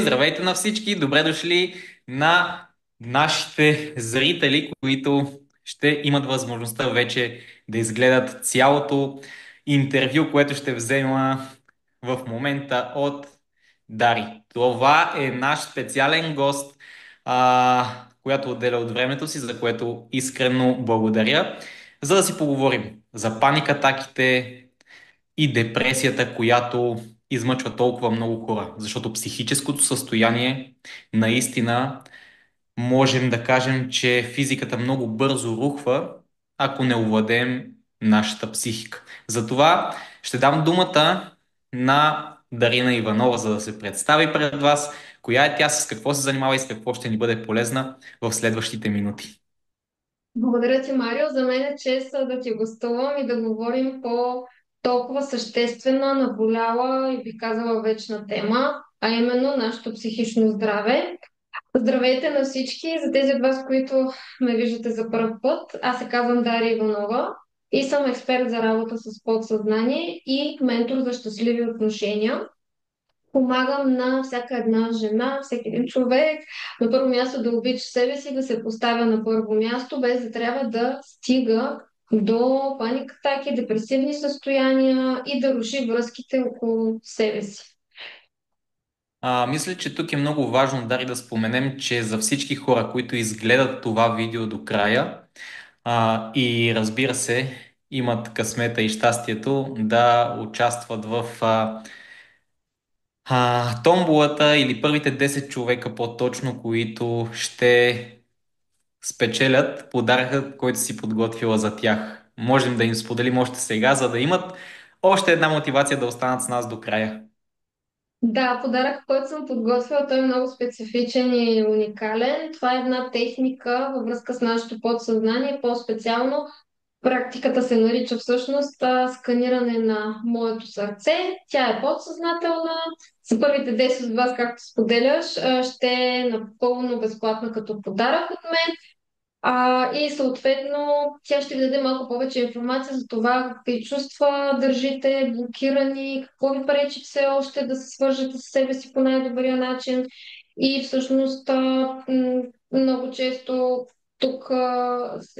Здравейте на всички! Добре дошли на нашите зрители, които ще имат възможността вече да изгледат цялото интервю, което ще взема в момента от Дари. Това е наш специален гост, която отделя от времето си, за което искрено благодаря, за да си поговорим за паникатаките, и депресията, която измъчва толкова много хора. Защото психическото състояние наистина можем да кажем, че физиката много бързо рухва, ако не овладеем нашата психика. Затова ще дам думата на Дарина Иванова, за да се представи пред вас. Коя е тя, с какво се занимава и с какво ще ни бъде полезна в следващите минути. Благодаря ти, Марио. За мен е чест да ти гостувам и да говорим по толкова съществена, наболяла и би казала вечна тема, а именно нашето психично здраве. Здравейте на всички! За тези от вас, които ме виждате за първ път, аз се казвам Дария Иванова и съм експерт за работа с подсъзнание и ментор за щастливи отношения. Помагам на всяка една жена, всеки един човек на първо място да обича себе си, да се поставя на първо място, без да трябва да стига до паникатаки, депресивни състояния и да руши връзките около себе си. Мисля, че тук е много важно, Дари, да споменем, че за всички хора, които изгледат това видео до края, и разбира се, имат късмета и щастието да участват в томболата или първите 10 човека по-точно, които ще спечелят подаръка, който си подготвила за тях. Можем да им споделим още сега, за да имат още една мотивация да останат с нас до края. Да, подарък, който съм подготвила, той е много специфичен и уникален. Това е една техника във връзка с нашето подсъзнание, по-специално практиката се нарича всъщност сканиране на моето сърце. Тя е подсъзнателна. За първите 10 от вас, както споделяш, ще е напълно безплатна като подарък от мен. И съответно тя ще ви даде малко повече информация за това какви чувства държите, блокирани, какво ви пречи все още да се свържете с себе си по най-добрия начин. И всъщност много често тук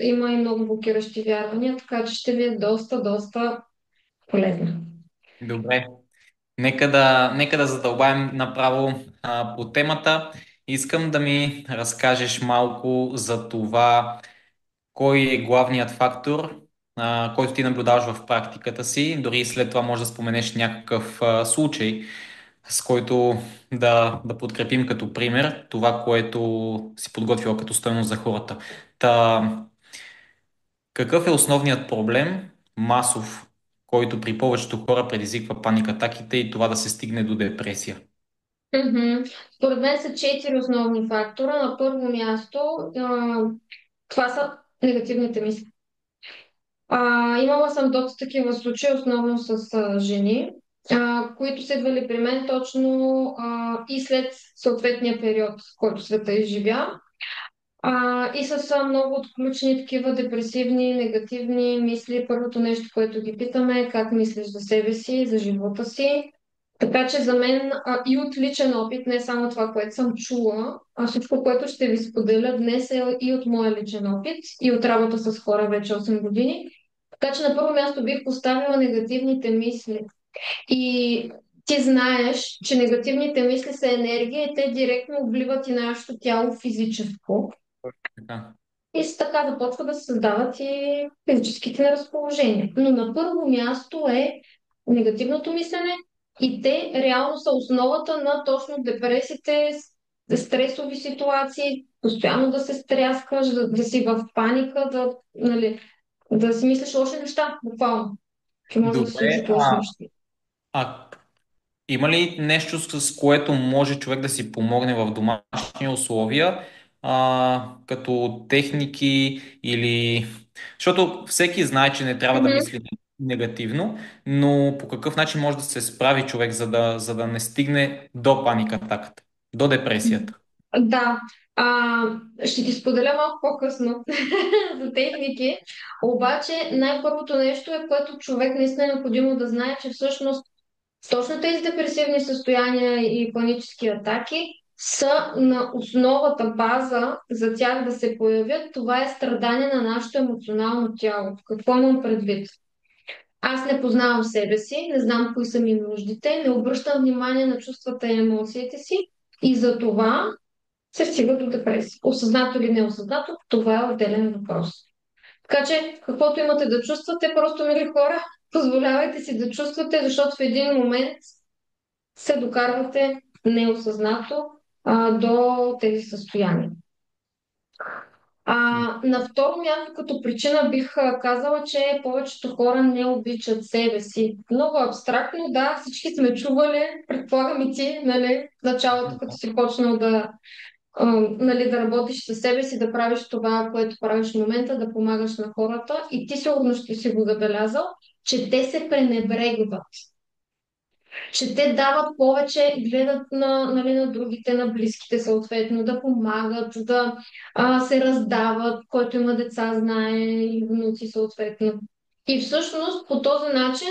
има и много блокиращи вярвания, така че ще ви е доста полезна. Добре. Нека да задълбаем направо по темата. Искам да ми разкажеш малко за това, кой е главният фактор, който ти наблюдаваш в практиката си. Дори след това може да споменеш някакъв случай, с който да подкрепим като пример това, което си подготвила като стойност за хората. Та, какъв е основният проблем, масов, който при повечето хора предизвиква паникатаките и това да се стигне до депресия? Мгм. Според мен са четири основни фактора. На първо място, това са негативните мисли. Имала съм доста такива случаи, основно с жени, които са идвали при мен точно и след съответния период, в който света изживя. И с много отключени такива депресивни, негативни мисли. Първото нещо, което ги питаме е как мислиш за себе си, за живота си. Така че за мен и от личен опит, не само това, което съм чула, а всичко, което ще ви споделя днес е и от моя личен опит, и от работа с хора вече 8 години. Така че на първо място бих поставила негативните мисли. И ти знаеш, че негативните мисли са енергия и те директно обливат и нашето тяло физическо. Така. И с така започва да се създават и физическите неразположения. Но на първо място е негативното мислене и те реално са основата на точно депресите, стресови ситуации, постоянно да се стряскаш, да си в паника, нали, да си мислиш лоши неща, буквално, че може да се Добре, случат лоши неща. а има ли нещо, с което може човек да си помогне в домашни условия, като техники или... Защото всеки знае, че не трябва да Мгм. мисли негативно, но по какъв начин може да се справи човек, за да не стигне до паникатаката, до депресията? Да, ще ти споделя малко по-късно за техники, обаче най-първото нещо е, което човек наистина е необходимо да знае, че всъщност Точно тези депресивни състояния и панически атаки са на основата база за тях да се появят. Това е страдание на нашето емоционално тяло. Какво имам предвид? Аз не познавам себе си, не знам кои са ми нуждите, не обръщам внимание на чувствата и емоциите си и за това се стига до депресия. Осъзнато или неосъзнато, това е отделен въпрос. Така че, каквото имате да чувствате, просто, мили хора, позволявайте си да чувствате, защото в един момент се докарвате неосъзнато до тези състояния. На второ място, като причина бих казала, че повечето хора не обичат себе си. Много абстрактно, да, всички сме чували, предполагам и ти, нали, в началото, като си почнал нали, да работиш със себе си, да правиш това, което правиш в момента, да помагаш на хората и ти сигурно ще си го забелязал, че те се пренебрегват, че те дават повече, гледат нали, на другите, на близките съответно, да помагат, да се раздават, който има деца знае и внуци съответно. И всъщност по този начин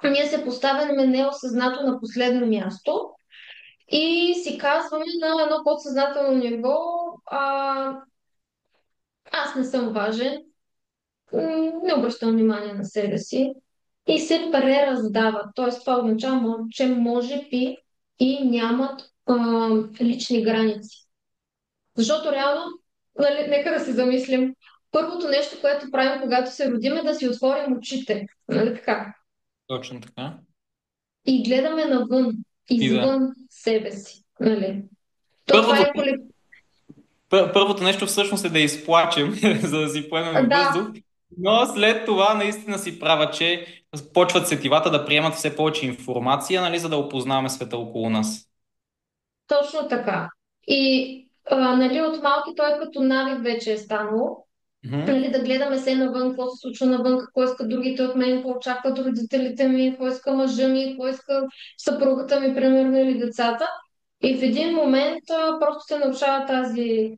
ние се поставяме неосъзнато на последно място и си казваме на едно подсъзнателно ниво, а, аз не съм важен, не обръщам внимание на себе си и се прераздават. Тоест, това означава, че може би и нямат лични граници. Защото реално, нали, нека да се замислим, първото нещо, което правим, когато се родим, е да си отворим очите. Нали така? Точно така. И гледаме навън, И да. извън себе си. Нали? То това Първото, е колектив. първото нещо всъщност е да изплачем, за да си поемем Да, въздух, но след това наистина си права, че почват сетивата да приемат все повече информация, нали, за да опознаваме света около нас. точно така. И нали, от малки той като навик вече е станало. Мгм. Нали, да гледаме се навън, какво се случва навън, какво искат другите от мен, какво очакват родителите ми, какво иска мъжа ми, какво иска съпругата ми, примерно, или децата. И в един момент просто се нарушава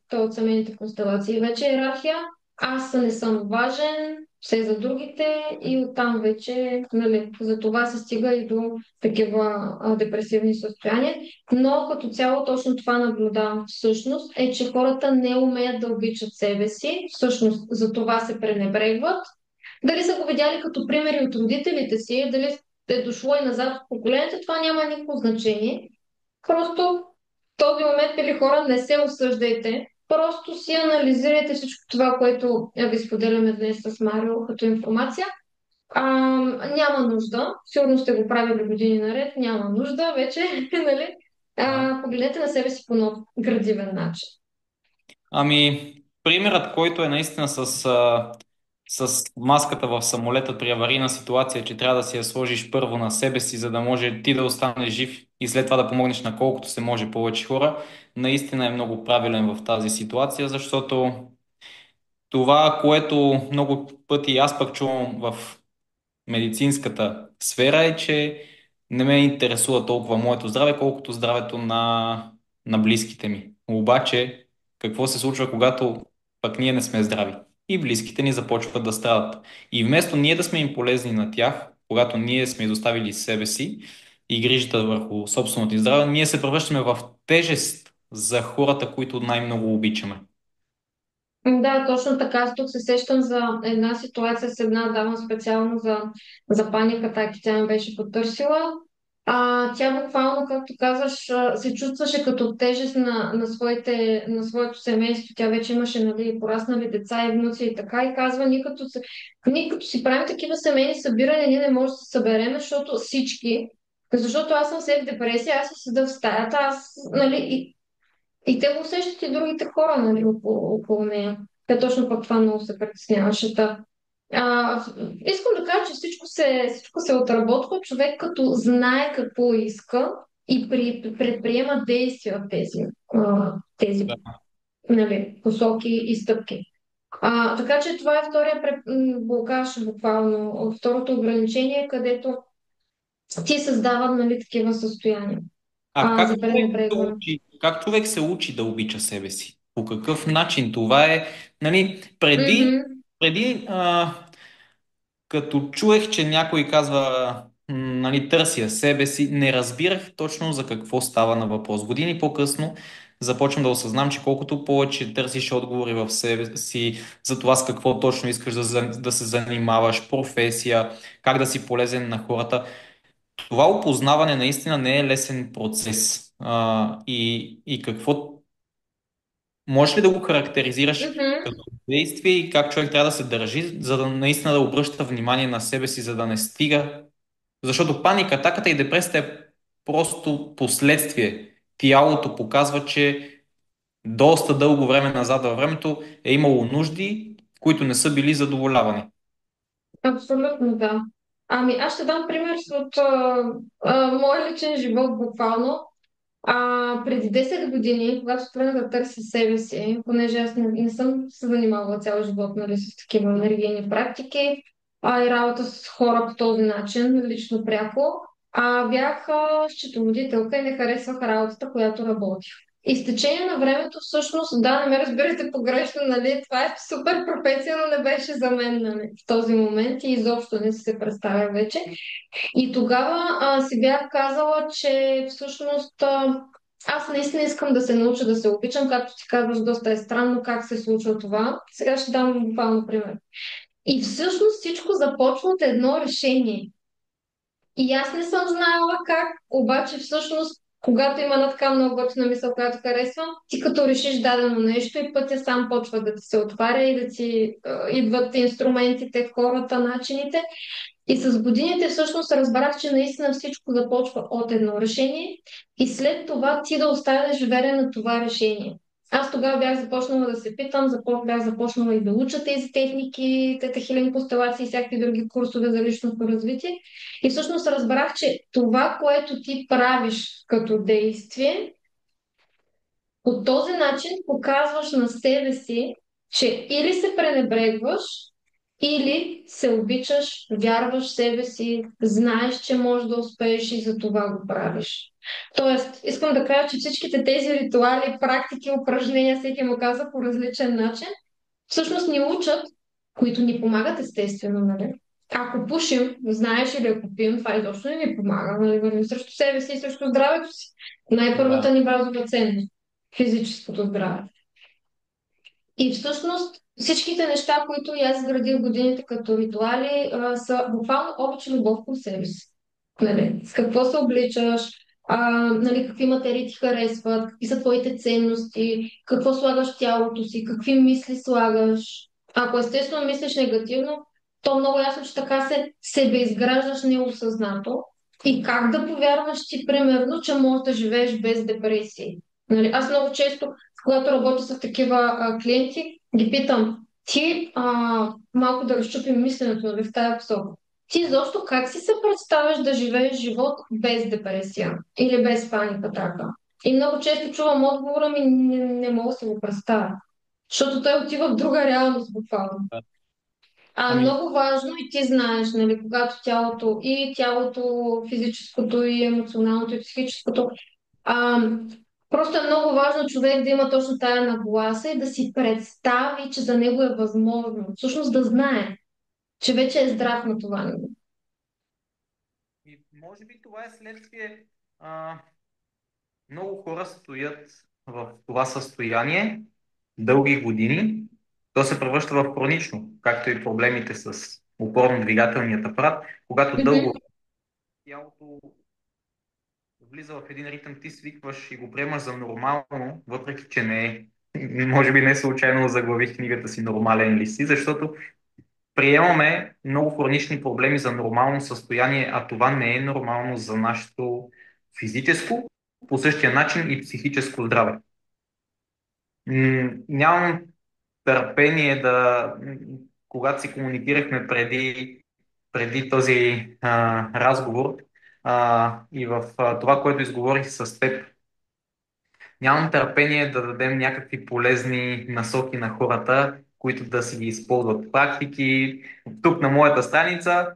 той от семейните констелации. Вече е иерархия, аз не съм важен, все за другите и оттам вече, нали, за това се стига и до такива депресивни състояния. Но като цяло точно това наблюдавам всъщност е, че хората не умеят да обичат себе си, всъщност за това се пренебрегват. Дали са го видяли като примери от родителите си, дали е дошло и назад в поколението, това няма никакво значение. Просто в този момент, или хора, не се осъждайте. Просто си анализирайте всичко това, което ви споделяме днес с Марио като информация. А, Няма нужда. Сигурно сте го правили години наред. Няма нужда вече, нали? Да. Погледнете на себе си по нов градивен начин. Ами, примерът, който е наистина с маската в самолета при аварийна ситуация, че трябва да си я сложиш първо на себе си, за да може ти да останеш жив и след това да помогнеш на колкото се може повече хора, наистина е много правилен в тази ситуация, защото това, което много пъти аз пък чувам в медицинската сфера е, че не ме интересува толкова моето здраве, колкото здравето на близките ми. Обаче, какво се случва, когато пък ние не сме здрави? И близките ни започват да страдат. И вместо ние да сме им полезни на тях, когато ние сме изоставили себе си и грижата върху собственото ни здраве, ние се превръщаме в тежест за хората, които най-много обичаме. Да, точно така. Аз тук се сещам за една ситуация с една дама специално за паниката, и тя ме беше потърсила. Тя буквално, както казваш, се чувстваше като тежест на своето семейство. Тя вече имаше, нали, пораснали деца и внуци и така. И казва, ние като си правим такива семейни събирания, ние не можем да се съберем, защото аз съм все в депресия, аз си седа в стаята, нали, и те го усещат и другите хора, нали, около нея. Те точно пък това много се притесняваше. А, Искам да кажа, че всичко се отработва. Човек като знае какво иска и предприема действия в тези Да. нали, посоки и стъпки. Така че това е втория блокаж, буквално, второто ограничение, където ти създава, нали, такива състояния А за пренебрегване. как човек се учи да обича себе си? По какъв начин? Това е, нали, преди като чуех, че някой казва, нали, търся себе си, не разбирах точно за какво става на въпрос. Години по-късно започвам да осъзнам, че колкото повече търсиш отговори в себе си за това с какво точно искаш да се занимаваш, професия, как да си полезен на хората, това опознаване наистина не е лесен процес. И какво можеш ли да го характеризираш Мгм. като действие и как човек трябва да се държи, за да наистина да обръща внимание на себе си, за да не стига? Защото паника, атаката и депресията е просто последствие. Тялото показва, че доста дълго време назад във времето е имало нужди, които не са били задоволявани. Абсолютно, да. Ами, аз ще дам пример от моя личен живот буквално. Преди 10 години, когато спрях да търся себе си, понеже аз не съм се занимавала цял живот, нали, с такива енергийни практики, и работа с хора по този начин, лично пряко, бях счетоводителка и не харесвах работата, която работих. И с течение на времето, всъщност, да, не ме разбирате погрешно, нали, това е супер професия, но не беше за мен, нали, в този момент и изобщо не си се представя вече. И тогава си бях казала, че всъщност аз наистина искам да се науча да се обичам, както ти казваш, доста е странно как се случва това. Сега ще дам буквално пример. И всъщност всичко започва от едно решение. И аз не съм знаела как, обаче всъщност, когато има една така много готина мисъл, която харесвам, ти като решиш дадено нещо и пътя сам почва да ти се отваря и да ти идват инструментите, хората, начините. И с годините всъщност разбрах, че наистина всичко започва от едно решение и след това ти да оставяш верен на това решение. Аз тогава бях започнала да се питам, бях започнала и да уча тези техники, тета хилинг констелации и всякакви други курсове за личностно развитие. И всъщност разбрах, че това, което ти правиш като действие, по този начин показваш на себе си, че или се пренебрегваш, или се обичаш, вярваш в себе си, знаеш, че можеш да успееш и за това го правиш. Тоест, искам да кажа, че всичките тези ритуали, практики, упражнения, всеки му каза по различен начин, всъщност ни учат, които ни помагат естествено, нали? Ако пушим, знаеш, или ако пием, това изобщо не ни помага, нали? Вървим срещу себе си и срещу здравето си. Най-първата Да. ни базова ценност физическото здраве. И всъщност всичките неща, които и аз изградих годините като ритуали, са буквално обич и любов към себе си. Нали? С какво се обличаш, нали, какви материи ти харесват, какви са твоите ценности, какво слагаш в тялото си, какви мисли слагаш. Ако естествено мислиш негативно, то много ясно, че така се себеизграждаш неосъзнато. И как да повярваш ти, примерно, че можеш да живееш без депресии. Нали? Аз много често, когато работя с такива клиенти, ги питам, ти малко да разчупим мисленето, нали, в тази посока. Ти защо как си се представяш да живееш живот без депресия или без паника атака? И много често чувам отговора ми, не мога да се го представя. Защото той отива в друга реалност буквално. Ами, Много важно и ти знаеш, нали, когато тялото, физическото и емоционалното и психическото, а, просто е много важно човек да има точно тая нагласа и да си представи, че за него е възможно. Всъщност да знае, че вече е здрав на това ниво. и може би това е следствие. А, Много хора стоят в това състояние дълги години. То се превръща в хронично, както и проблемите с опорно-двигателният апарат. Когато дълго тялото влиза в един ритъм, ти свикваш и го приемаш за нормално, въпреки че не е. Може би не случайно заглавих книгата си "Нормален ли си", защото приемаме много хронични проблеми за нормално състояние, а това не е нормално за нашето физическо, по същия начин и психическо здраве. Нямам търпение когато си комуникирахме преди този разговор и в това, което изговорих с теб, нямам търпение да дадем някакви полезни насоки на хората, които да си ги използват практики. Тук на моята страница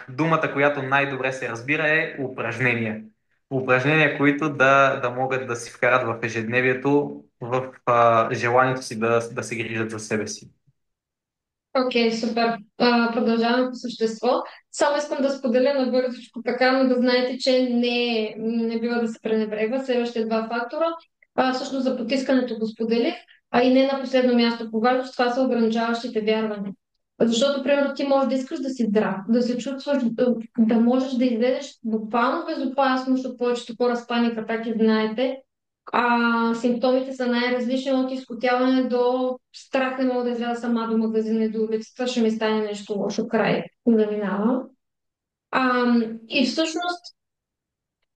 думата, която най-добре се разбира, е упражнения. Упражнения, които да могат да си вкарат в ежедневието, в желанието си да се грижат за себе си. Окей, супер. Продължаваме по същество. Само искам да споделя набързичко така, но да знаете, че не бива да се пренебрегва следващите два фактора. Всъщност за потискането го споделих, а и не на последно място по важност, това са ограничаващите вярвания. Защото, примерно, ти можеш да искаш да си здрав, да се чувстваш, да можеш да излезеш буквално безопасно, защото повечето хора с паника атаки знаете, симптомите са най-различни от изкотяване до страх, не мога да изляза сама до магазина и до улицата, ще ми стане нещо лошо край да минавам. И всъщност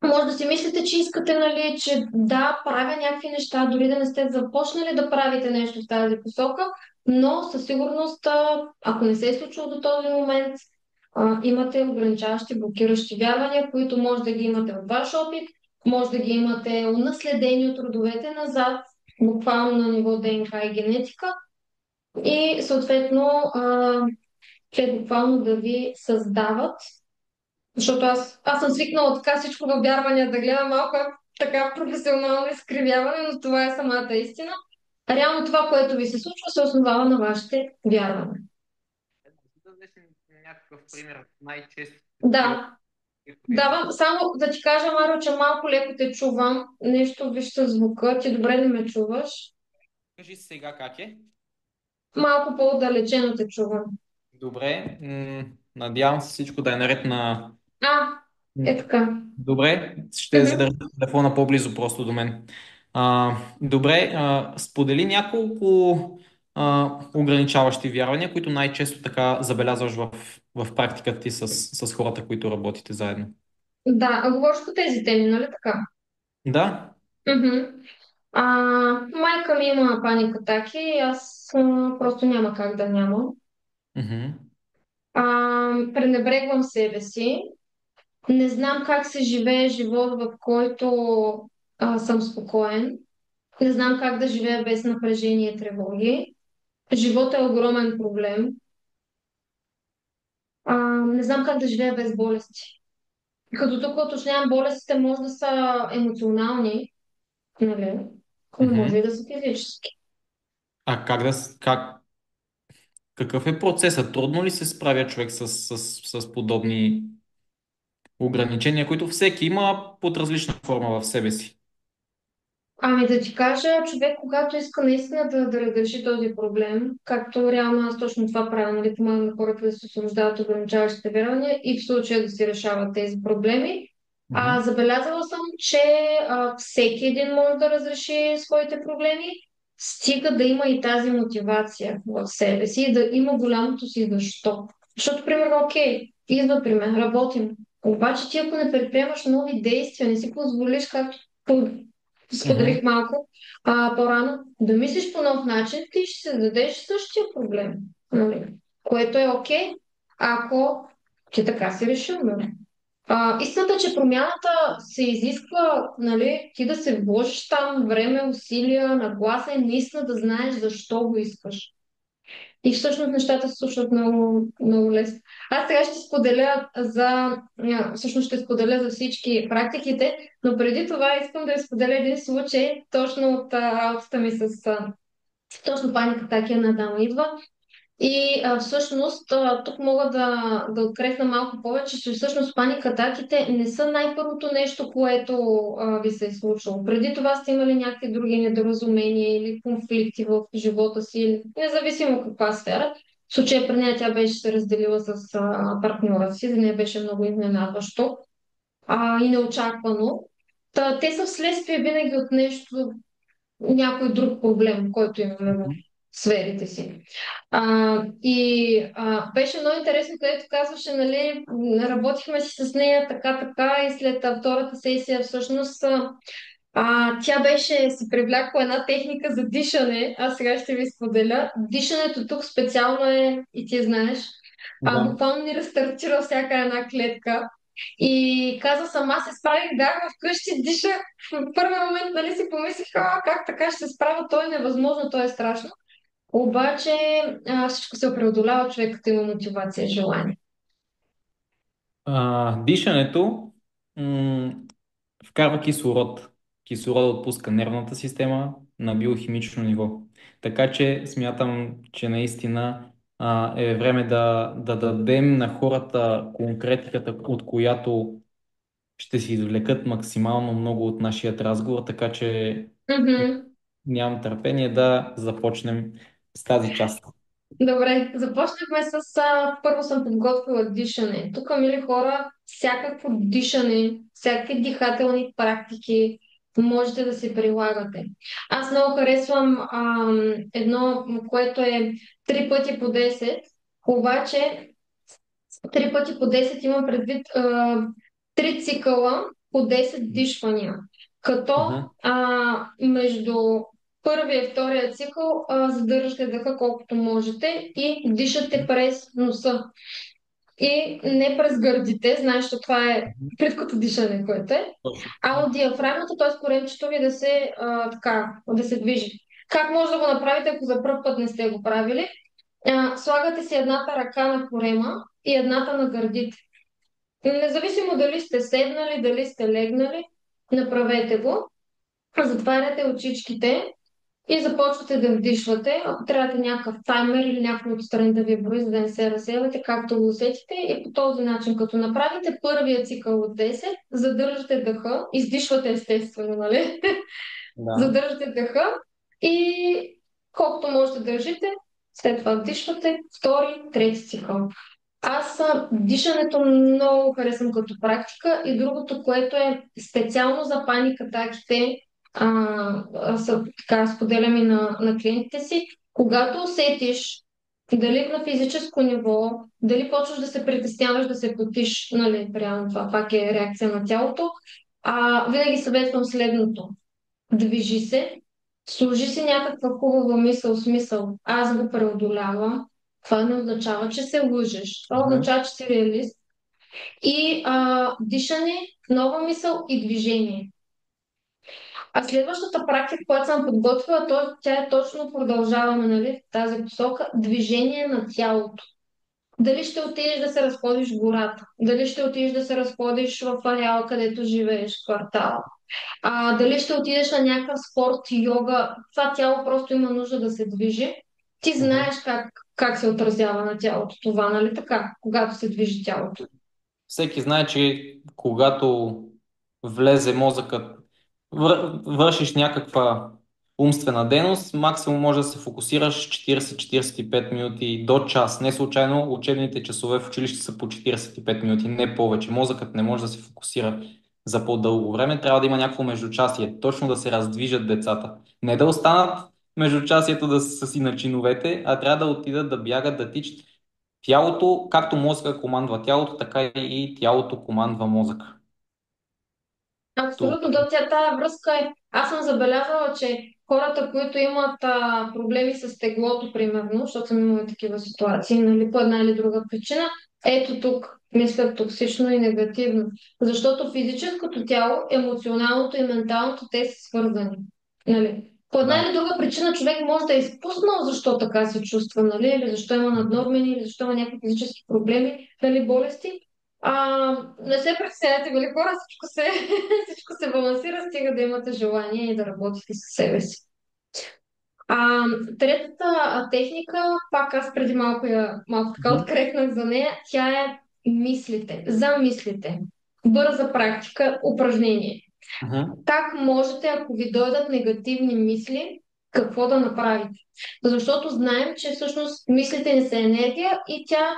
може да си мислите, че искате, нали, че да, правя някакви неща, дори да не сте започнали да правите нещо в тази посока, но със сигурност, ако не се е случило до този момент, имате ограничаващи, блокиращи вярвания, които може да ги имате от ваш опит, може да ги имате унаследени от родовете назад, буквално на ниво ДНК и генетика, и съответно те буквално да ви създават, защото аз съм свикнала така всичко във вярвания да гледам малко така професионално изкривяване, но това е самата истина. Реално това, което ви се случва, се основава на вашите вярвания. Да вземем някакъв пример. Най-често се чува Да, тези. давам само да ти кажа, Маро, че малко леко те чувам. Нещо виж със звука, ти добре ли ме чуваш? Кажи сега как е. Малко по-отдалечено те чувам. Добре. Надявам се всичко да е наред на... А, е така. Добре, ще Мгм. задържа телефона по-близо просто до мен. Добре, сподели няколко ограничаващи вярвания, които най-често така забелязваш в практиката ти с хората, които работите заедно. Да, а говориш по тези теми, нали така? Да? Мгм. А, Майка ми има паник атаки и аз просто няма как да нямам. Мгм. Пренебрегвам себе си. Не знам как се живее живот, в който съм спокоен. Не знам как да живея без напрежение и тревоги. Животът е огромен проблем. Не знам как да живея без болести. Като тук уточнявам, болестите може да са емоционални, нали? Но може Мгм. и да са физически. А какъв е процесът? Трудно ли се справя човек с подобни ограничения, които всеки има под различна форма в себе си? Ами да ти кажа, човек, когато иска наистина да разреши този проблем, както реално аз точно това правя, нали, помагам на хората да се освобождават от ограничаващите вярвания и в случая да си решават тези проблеми. Мгм. Забелязала съм, че всеки един може да разреши своите проблеми, стига да има и тази мотивация в себе си и да има голямото си защо. Защото, примерно, окей, идва при мен, работим. Обаче ти ако не предприемаш нови действия, не си позволиш, както Мгм. споделих малко по-рано, да мислиш по нов начин, ти ще се дадеш същия проблем. Нали? Което е окей, ако ти така си решил. Нали? Истината е, че промяната се изисква, нали, ти да се вложиш там време, усилия, нагласа и наистина да знаеш защо го искаш. И всъщност нещата се случват много, много лесно. Аз сега ще споделя всъщност ще споделя за всички практиките, но преди това искам да ви споделя един случай, точно от работата ми точно паника атаки на дама идва. И всъщност тук мога да открехна малко повече, че всъщност паникатаките не са най-първото нещо, което ви се е случило. Преди това сте имали някакви други недоразумения или конфликти в живота си, или независимо каква сфера. В случая при нея тя беше се разделила с партньора си, за нея беше много изненадващо и неочаквано. Те са вследствие винаги от нещо, някой друг проблем, който имаме в сферите си. Беше много интересно, където казваше, нали, работихме си с нея така и след втората сесия всъщност тя беше си привлякла една техника за дишане. Аз сега ще ви споделя. Дишането тук специално е, и ти знаеш, Да. буквално ни рестартира всяка една клетка. И каза сама се справих, бях вкъщи, дишах. В първи момент, нали, си помислих, как така ще се справя, то е невъзможно, то е страшно. Обаче всичко се преодолява, човек като има мотивация и желание. Дишането вкарва кислород. Кислорода отпуска нервната система на биохимично ниво. Така че смятам, че наистина е време да дадем на хората конкретиката, от която ще си извлекат максимално много от нашия разговор, така че Мгм. нямам търпение да започнем с тази част. Добре, започнахме с първо съм подготвила дишане. Тук, мили хора, всякакво дишане, всякакви дихателни практики можете да се прилагате. Аз много харесвам едно, което е 3 пъти по 10, обаче 3 пъти по 10 има предвид 3 цикъла по 10 дишвания. Като Мгм. между първия и втория цикъл задържате дъха колкото можете и дишате през носа. И не през гърдите, знаеш, че това е плиткото дишане, което е, Точно. а от диафрагмата, т.е. коремчето ви да се движи. Как може да го направите, ако за първ път не сте го правили? Слагате си едната ръка на корема и едната на гърдите. Независимо дали сте седнали, дали сте легнали, направете го. Затваряте очичките и започвате да вдишвате. Ако трябвате някакъв таймер или някой отстрани да ви брои, за да не се разсейвате, както го усетите. И по този начин, като направите първия цикъл от 10, задържате дъха, издишвате естествено, нали? Да. Задържате дъха и колкото можете да държите, след това вдишвате втори, трети цикъл. Дишането много харесвам като практика и другото, което е специално за паникатаките, така споделям и на клиентите си, когато усетиш дали на физическо ниво, дали почваш да се притесняваш, да се потиш, нали, реално това пак е реакция на тялото, винаги съветвам следното. Движи се, служи си някаква хубава мисъл, смисъл. Аз го преодолявам. Това не означава, че се лъжеш. Това Мгм. означава, че си реалист. И дишане, нова мисъл и движение. А следващата практика, която съм подготвила, тя е точно продължаваме, нали, в тази посока. Движение на тялото. Дали ще отидеш да се разходиш в гората, дали ще отидеш да се разходиш в ареала, където живееш, в квартала. Дали ще отидеш на някакъв спорт, йога, това тяло просто има нужда да се движи. Ти Мгм. знаеш как се отразява на тялото това, нали така, когато се движи тялото. Всеки знае, че когато влезе мозъкът, вършиш някаква умствена дейност, максимум може да се фокусираш 40-45 минути до час. Не случайно учебните часове в училище са по 45 минути, не повече. Мозъкът не може да се фокусира за по-дълго време. Трябва да има някакво междучасие, точно да се раздвижат децата. Не да останат междучасието да са си на чиновете, а трябва да отидат да бягат, да тичат. Тялото, както мозъка командва тялото, така и тялото командва мозъка. То. Абсолютно, тая връзка е. Аз съм забелязала, че хората, които имат проблеми с теглото, примерно, защото съм имала такива ситуации, нали, по една или друга причина, ето тук мислят токсично и негативно. Защото физическото тяло, емоционалното и менталното, те са свързани. Нали. По една Да. или друга причина човек може да е изпуснал защо така се чувства, нали, или защо има наднормени, или защо има някакви физически проблеми, нали, болести. Не се притеснявайте, били хора, всичко се балансира, стига да имате желание и да работите със себе си. Третата техника, пак аз преди малко така Мгм. открехнах за нея, тя е мислите, за мислите. Бърза практика, упражнение. Мгм. Как можете, ако ви дойдат негативни мисли, какво да направите? Защото знаем, че всъщност мислите не са енергия и тя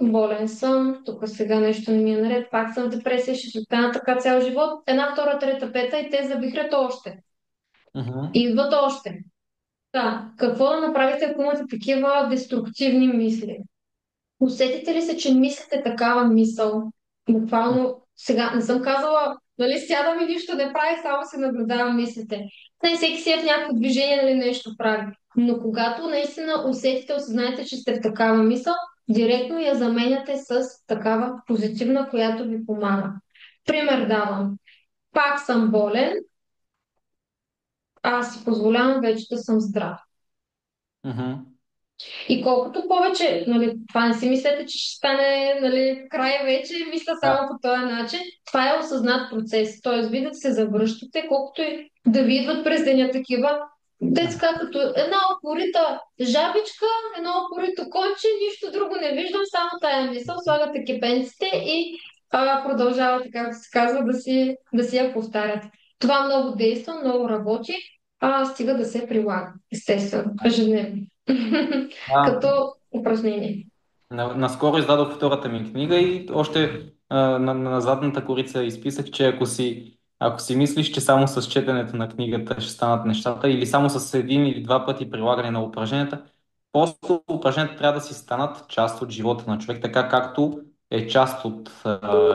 болен съм, тук сега нещо не ми е наред, пак съм в депресия, ще остана така цял живот. Една, втора, трета, пета и те завихрят още. И Мгм. идват още. Да, какво да направите, ако имате такива деструктивни мисли? Усетите ли се, че мислите такава мисъл? Буквално сега не съм казала, нали, сядам и нищо не прави, само се наблюдавам мислите. Не, всеки си е в някакво движение, нали, нещо прави. Но когато наистина усетите, осъзнаете, че сте в такава мисъл, директно я заменяте с такава позитивна, която ви помага. Пример давам. Пак съм болен, аз си позволявам вече да съм здрав. Мгм. И колкото повече, нали, това не си мислете, че ще стане, нали, край вече, мисля Да. само по този начин. Това е осъзнат процес. Тоест, вие да се завръщате, колкото и да ви идват през деня такива. Детска, като една опорита жабичка, едно опорито конче, нищо друго не виждам, само тая мисъл, слагате кепенците и продължавате, както се казва, да си я повтарят. Това много действа, много работи, стига да се прилага, естествено, ежедневно, А, като упражнение. Наскоро издадох втората ми книга и още на задната корица изписах, че ако си мислиш, че само с четенето на книгата ще станат нещата или само с един или два пъти прилагане на упражненията, просто упражненията трябва да си станат част от живота на човек, така както е част от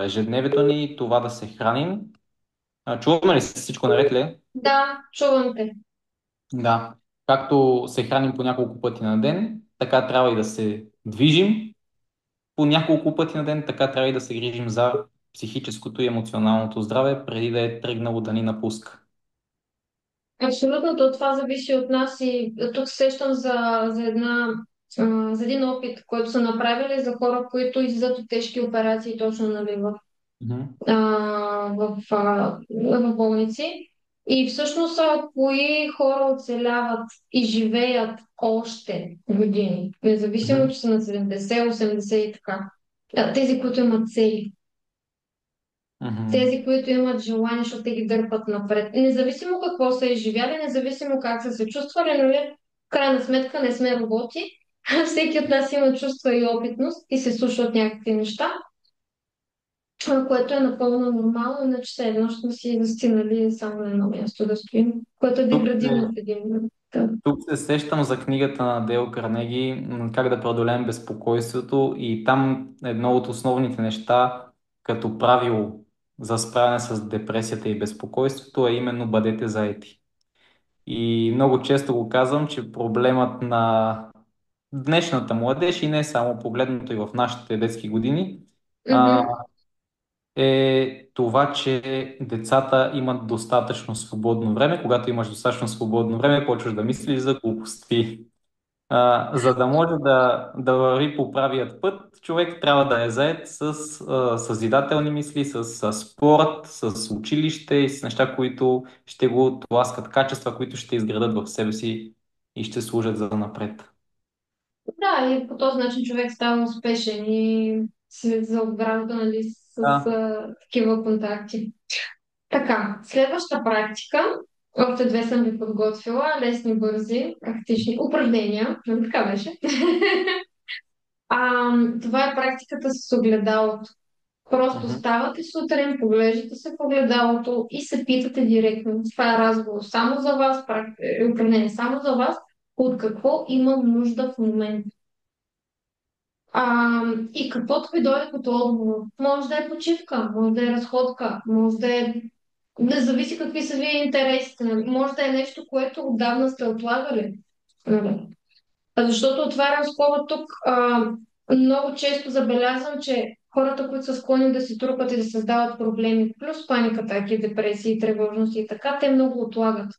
ежедневието ни това да се храним. Чуваме ли се, всичко наред ли е? Да, чувам те. Да. Както се храним по няколко пъти на ден, така трябва и да се движим по няколко пъти на ден, така трябва и да се грижим за психическото и емоционалното здраве, преди да е тръгнало да ни напуска. Абсолютно, то това зависи от нас и тук сещам за един опит, който са направили за хора, които излизат от тежки операции точно нали, Мгм. а, в болници. И всъщност, кои хора оцеляват и живеят още години, независимо, Мгм. че са на 70, 80 и така. Тези, които имат цели. Мгм. Тези, които имат желание, защото те ги дърпат напред. Независимо какво са изживяли, независимо как са се чувствали, нали, в крайна сметка не сме роботи. Всеки от нас има чувства и опитност и се слуша от някакви неща, което е напълно нормално, иначе все едно ще си достигнали само на едно място да стоим, което е Тук деградивно се, в един момент. Да. тук се сещам за книгата на Дейл Карнеги "Как да преодолеем безпокойството" и там едно от основните неща като правило за справяне с депресията и безпокойството е именно бъдете заети. И много често го казвам, че проблемът на днешната младеж и не само погледнато и в нашите детски години, а, Мгм. е това, че децата имат достатъчно свободно време. Когато имаш достатъчно свободно време, почваш да мислиш за глупости. За да може да върви по правият път, човек трябва да е заед с съзидателни мисли, с спорт, с училище и с неща, които ще го тласкат, качества, които ще изградат в себе си и ще служат за напред. Да, и по този начин човек става успешен и за отбраната нали, с Да. такива контакти. Така, следваща практика. Още две съм ви подготвила. Лесни, бързи, практични упражнения. Нали така беше? Това е практиката с огледалото. Просто Мгм. ставате сутрин, поглеждате се в огледалото и се питате директно. Това е разговор само за вас, упражнение само за вас. От какво имам нужда в момента? И каквото ви дойде като отговор. Може да е почивка, може да е разходка, може да зависи какви са ви интересите. Нали? Може да е нещо, което отдавна сте отлагали. Нали? Защото отварям скоба тук, много често забелязвам, че хората, които са склонни да се трупат и да създават проблеми, плюс паника, атаки, депресии, тревожности и така, те много отлагат.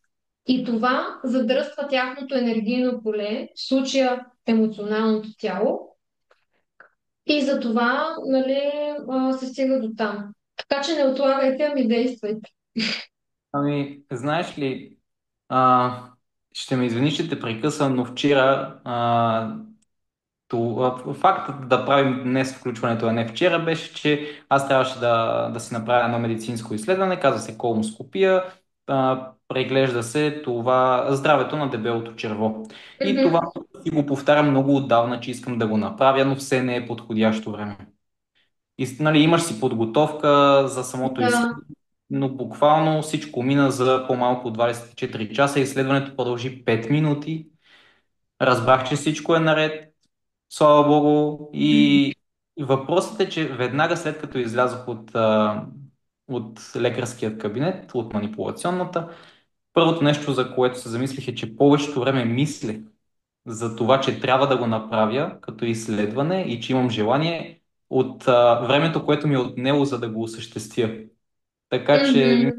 И това задръства тяхното енергийно поле, в случая емоционалното тяло, и за това нали, се стига до там. Така че не отлагайте, ами действайте. Ами, знаеш ли, а, ще ме извини, че те прекъсвам, но вчера фактът да правим днес включването, а не вчера, беше, че аз трябваше да си направя едно медицинско изследване, казва се колоноскопия, преглежда се това здравето на дебелото черво. И това Мгм. си го повтарям много отдавна, че искам да го направя, но все не е подходящо време. И, нали, имаш си подготовка за самото Да. изследване, но буквално всичко мина за по-малко от 24 часа. Изследването продължи 5 минути. Разбрах, че всичко е наред, слава Богу. И въпросът е, че веднага след като излязох от лекарският кабинет, от манипулационната, първото нещо, за което се замислих е, че повечето време мисля за това, че трябва да го направя като изследване и че имам желание от времето, което ми е отнело, за да го осъществя. Така че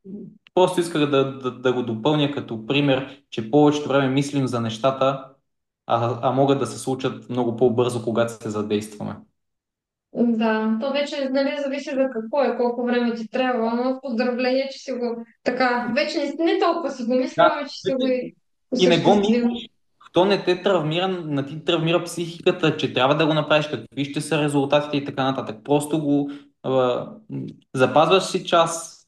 Мгм. просто исках да го допълня като пример, че повечето време мислим за нещата, а могат да се случат много по-бързо, когато се задействаме. Да, то вече нали, зависи за какво е, колко време ти трябва, но поздравление, че си го така, вече не толкова си го мислила, Да, ами че си го и и не го осъществил. мислиш. То не те травмира, не ти травмира психиката, че трябва да го направиш, какви ще са резултатите и така нататък. Просто го а, запазваш си час,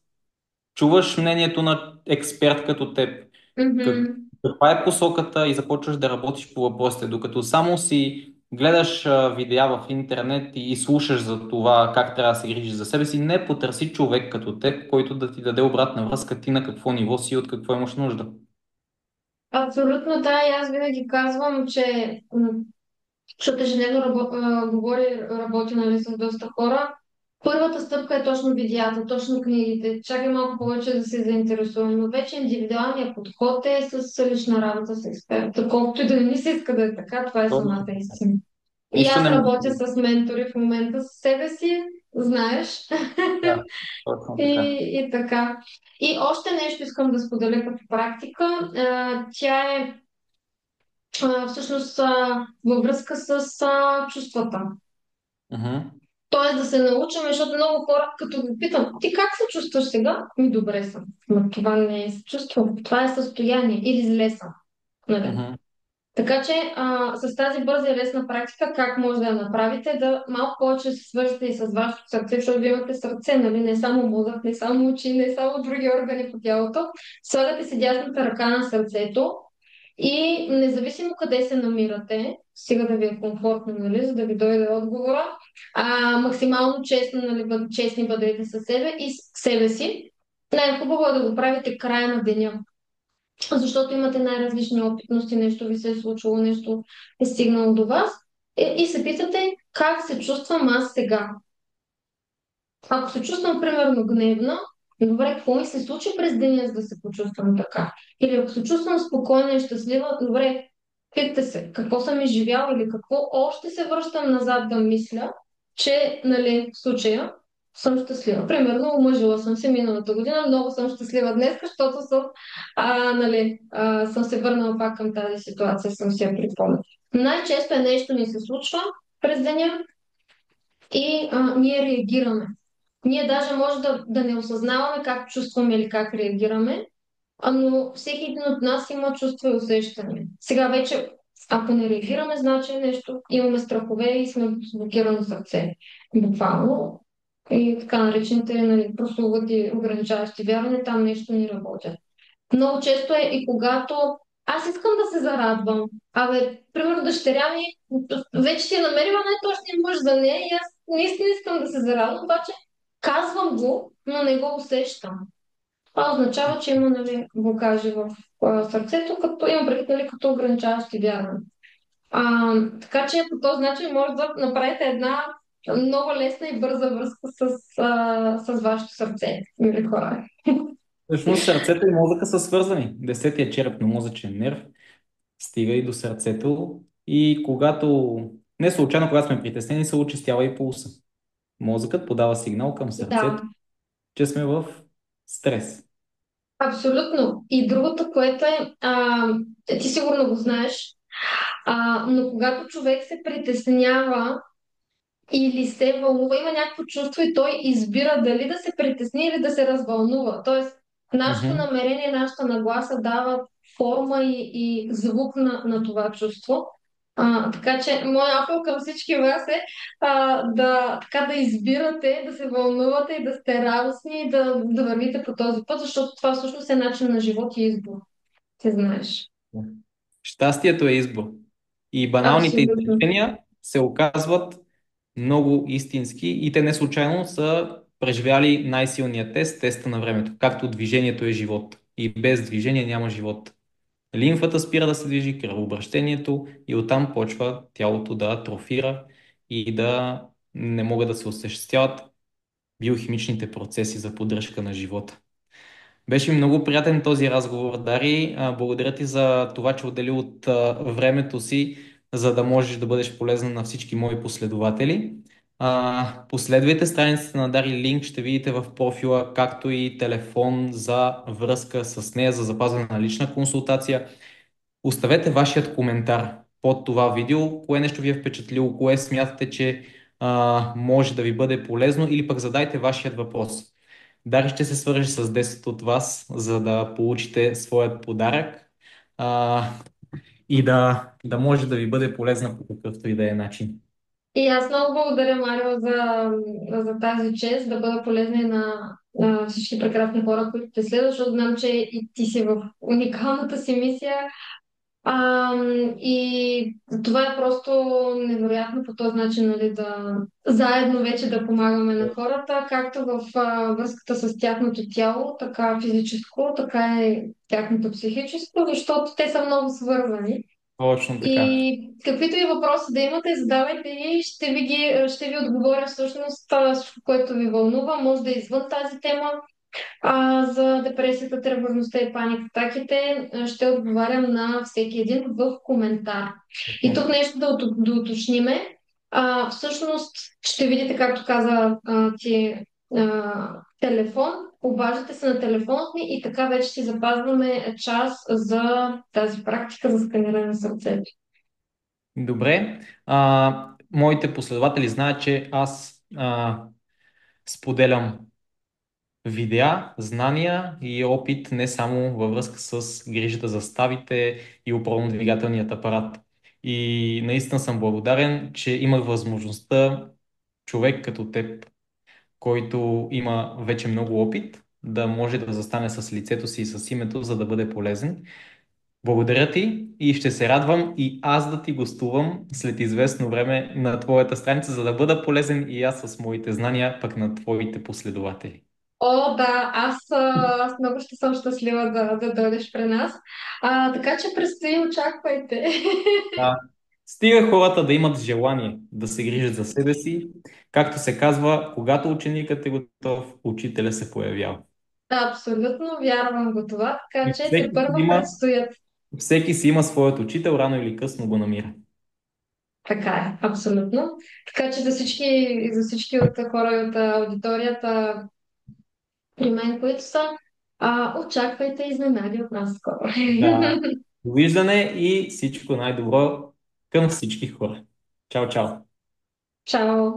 чуваш мнението на експерт като теб, Мгм. каква е посоката и започваш да работиш по въпросите, докато само си гледаш видеа в интернет и слушаш за това как трябва да се грижиш за себе си, не потърси човек като теб, който да ти даде обратна връзка ти на какво ниво си и от какво имаш нужда. Абсолютно да, и аз винаги казвам, че защото ежедневно работя нали, с доста хора. Първата стъпка е точно видеята, точно книгите. Чакай малко повече да се заинтересувам, но вече индивидуалният подход е с лична работа с експерт. Колкото и да не ми се иска да е така, това е Точно самата така. истина. И Нищо аз не може работя да... с ментори в момента с себе си, знаеш. Да, точно така. И така. И още нещо искам да споделя като практика. Тя е всъщност във връзка с чувствата. Мгм. Тоест да се научим, защото много хора, като ги питам, ти как се чувстваш сега? Ми добре съм. Но това не е чувство, това е състояние или зле съм. Нали? Мгм. Така че с тази бърза и лесна практика, как може да я направите, да малко повече се свържете и с вашето сърце, защото вие имате сърце, нали? Не само мозък, не само очи, не само други органи по тялото. Слагате си дясната ръка на сърцето и независимо къде се намирате, стига да ви е комфортно, нали, за да ви дойде отговора, максимално честно, нали, честни бъдете със себе и с себе си. Най-хубаво е да го правите края на деня, защото имате най-различни опитности, нещо ви се е случило, нещо е стигнало до вас и се питате как се чувствам аз сега. Ако се чувствам примерно гневна, добре, какво ми се случи през деня, за да се почувствам така? Или ако се чувствам спокойна и щастлива, добре, питате се, какво съм изживяла или какво още се връщам назад да мисля, че, нали, в случая съм щастлива. Примерно, омъжила съм се миналата година, много съм щастлива днес, защото нали, съм се върнала пак към тази ситуация, съм си я припомнила. Най-често е нещо ни се случва през деня и ние реагираме. Ние даже може да не осъзнаваме как чувстваме или как реагираме, но всеки един от нас има чувства и усещания. Сега вече, ако не реагираме, значи нещо, имаме страхове и сме с блокирано сърце. Буквално. И така наречените нали, прословути ограничаващи вярвания, там нещо ни работят. Много често е и когато аз искам да се зарадвам. Примерно дъщеря ми вече си е намерила най-точния мъж за нея и аз наистина искам да се зарадвам, обаче казвам го, но не го усещам. Това означава, че има нали, блокажи в сърцето, като имам предвид нали, като ограничаващи вярвания. Така че по този начин може да направите една много лесна и бърза връзка с вашето сърце, мили хора. Всъщност сърцето и мозъка са свързани. Десетия черепно-мозъчен нерв стига и до сърцето и когато, не случайно, когато сме притеснени, се очистява и пулса. Мозъкът подава сигнал към Да, сърцето, че сме в стрес. абсолютно. И другото, което е, ти сигурно го знаеш, но когато човек се притеснява или се вълнува, има някакво чувство и той избира дали да се притесни или да се развълнува. Тоест, нашето Мгм. намерение, нашата нагласа дава форма и звук на това чувство. Така че, моят апел към всички вас е така да избирате, да се вълнувате и да сте радостни и да вървите по този път, защото това всъщност е начин на живот и избор. Ти знаеш. Щастието е избор. И баналните Абсолютно. изречения се оказват много истински и те не случайно са преживяли най-силния тест, теста на времето, както движението е живот. И без движение няма живот. Лимфата спира да се движи, кръвообращението и оттам почва тялото да атрофира и да не могат да се осъществяват биохимичните процеси за поддръжка на живота. Беше ми много приятен този разговор, Дари. Благодаря ти за това, че отдели от времето си, за да можеш да бъдеш полезна на всички мои последователи. Последвайте страницата на Дари, линк ще видите в профила, както и телефон за връзка с нея за запазване на лична консултация. Оставете вашият коментар под това видео, кое нещо ви е впечатлило, кое смятате, че може да ви бъде полезно или пък задайте вашият въпрос. Дари ще се свържи с 10 от вас, за да получите своят подарък а, и да може да ви бъде полезна по какъвто и да е начин. И аз много благодаря, Марио, за тази чест да бъда полезна и на всички прекрасни хора, които те следват, защото знам, че и ти си в уникалната си мисия. И това е просто невероятно по този начин, нали, да заедно вече да помагаме на хората, както в връзката с тяхното тяло, така физическо, така и тяхното психическо, защото те са много свързани. Точно така. И каквито и въпроси да имате, задавайте ги, ще ви отговоря всъщност всичко, което ви вълнува. Може да е извън тази тема, за депресията, тревожността и паникатаките ще отговарям на всеки един в коментар. И тук нещо да уточниме. Всъщност ще видите, както каза телефон, обаждате се на телефон ми и така вече си запазваме час за тази практика за сканиране на сърцето. Добре. Моите последователи знаят, че аз споделям видеа, знания и опит не само във връзка с грижата за ставите и опорно-двигателният апарат. И наистина съм благодарен, че имах възможността човек като теб, който има вече много опит, да може да застане с лицето си и с името, за да бъде полезен. Благодаря ти и ще се радвам и аз да ти гостувам след известно време на твоята страница, за да бъда полезен и аз с моите знания, пък на твоите последователи. О, да, аз много ще съм щастлива да дойдеш при нас. Така че предстои, очаквайте. Да. Стига хората да имат желание да се грижат за себе си. Както се казва, когато ученикът е готов, учителя се появява. Да, абсолютно вярвам го това, така И че тепърва предстоят. всеки си има своят учител, рано или късно го намира. Така е, абсолютно. Така че за всички от хора и от аудиторията при мен, които са, очаквайте изненади от нас скоро. Да. Довиждане и всичко най-добро към всички хора. Чао, чао! Чао!